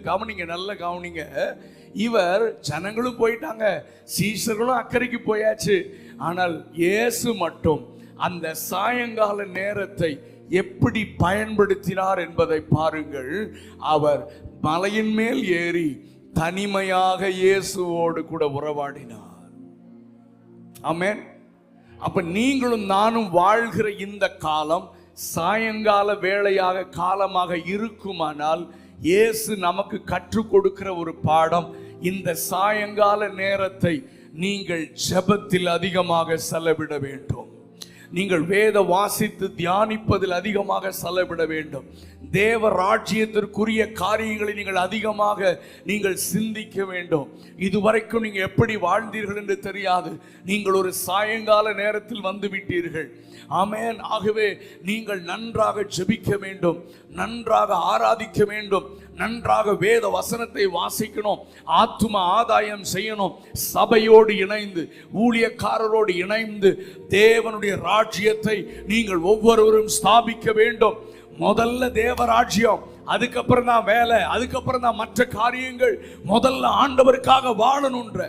கவனிங்க, நல்ல கவனிங்க. இவர் ஜனங்களும் போயிட்டாங்க, சீஷர்களும் அக்கறைக்கு போயாச்சு. ஆனால் இயேசு மட்டும் அந்த சாயங்கால நேரத்தை எப்படி பயன்படுத்தினார் என்பதை பாருங்கள். அவர் மலையின் மேல் ஏறி தனிமையாக இயேசுவோடு கூட உறவாடினார். ஆமென். அப்ப நீங்களும் நானும் வாழ்கிற இந்த காலம் சாயங்கால வேளையாக காலமாக இருக்குமானால், இயேசு நமக்கு கற்றுக் கொடுக்கிற ஒரு பாடம், இந்த சாயங்கால நேரத்தை நீங்கள் ஜெபத்தில் அதிகமாக செலவிட வேண்டும். நீங்கள் வேத வாசித்து தியானிப்பதில் அதிகமாக செலவிட வேண்டும். தேவ ராஜ்யத்திற்குரிய காரியங்களை நீங்கள் அதிகமாக நீங்கள் சிந்திக்க வேண்டும். இதுவரைக்கும் நீங்கள் எப்படி வாழ்ந்தீர்கள் என்று தெரியாது. நீங்கள் ஒரு சாயங்கால நேரத்தில் வந்து விட்டீர்கள். ஆமென். ஆகவே நீங்கள் நன்றாக ஜெபிக்க வேண்டும், நன்றாக ஆராதிக்க வேண்டும், நன்றாக வேத வசனத்தை வாசிக்கணும், ஆத்தும ஆதாயம் செய்யணும், சபையோடு இணைந்து ஊழியக்காரரோடு இணைந்து தேவனுடைய ராஜ்யத்தை நீங்கள் ஒவ்வொருவரும் ஸ்தாபிக்க வேண்டும். முதல்ல தேவராஜ்யம், அதுக்கப்புறம் தான் வேலை, அதுக்கப்புறம் தான் மற்ற காரியங்கள். முதல்ல ஆண்டவருக்காக வாழணுன்ற.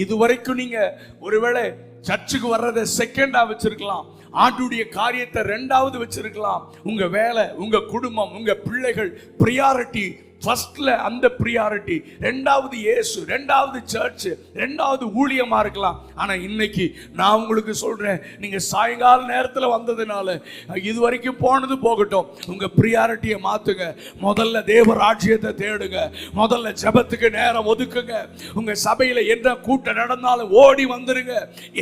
இதுவரைக்கும் நீங்க ஒருவேளை சர்ச்சுக்கு வர்றதை செகண்டா வச்சிருக்கலாம், ஆண்டுடைய காரியத்தை ரெண்டாவது வச்சிருக்கலாம். உங்க வேலை, உங்க குடும்பம், உங்க பிள்ளைகள் பிரியாரிட்டி. ஃபர்ஸ்ட்ல அந்த பிரியாரிட்டி, ரெண்டாவது இயேசு, ரெண்டாவது சர்ச், ரெண்டாவது ஊழியமா இருக்கலாம். ஆனா இன்னைக்கு நான் உங்களுக்கு சொல்றேன், நீங்க சாயங்கால நேரத்துல வந்ததுனால இது வரைக்கும் போனது போகட்டும், உங்க பிரியாரிட்டியை மாத்துங்க. முதல்ல தேவ ராஜ்யத்தை தேடுங்க, முதல்ல ஜெபத்துக்கு நேரம் ஒதுக்குங்க. உங்க சபையில என்ன கூட்டம் நடந்தாலும் ஓடி வந்துருங்க,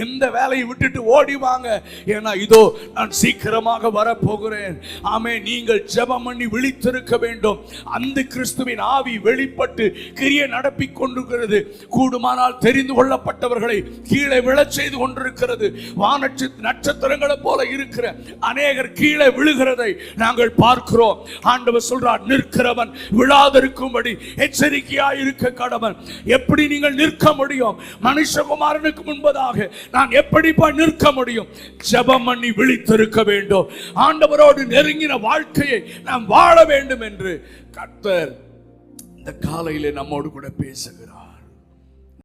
எந்த வேலையை விட்டுட்டு ஓடி வாங்க. ஏன்னா இதோ நான் சீக்கிரமாக வரப்போகிறேன். ஆமே, நீங்கள் ஜெபம் பண்ணி விழித்திருக்க வேண்டும். அந்த கிறிஸ்துவின் ஆவி வெளிப்பட்டு கிரியை நடப்பிக் கொண்டிருக்கிறது. கூடுமானால் தெரிந்து கொள்ளப்பட்டவர்களை கீழே விழச் செய்து கொண்டிருக்கிறது. வானச்சு நட்சத்திரங்களை போல இருக்கிற அநேகர் கீழே விழுகிறதை நாங்கள் பார்க்கிறோம். ஆண்டவர் சொல்றார், நிற்கிறவன் விழாதிருக்கும்படி எச்சரிக்கையாய் இருக்க கடவன். எப்படி நீங்கள் நிற்க முடியும்? மனுஷகுமாரனுக்கு முன்பதாக நான் எப்படி நிற்க முடியும்? ஜெபம் பண்ணி விழித்திருக்க வேண்டும். ஆண்டவரோடு நெருங்கின வாழ்க்கையை நாம் வாழ வேண்டும் என்று கர்த்தர் இந்த காலையிலே நம்மோடு கூட பேசுகிறார்.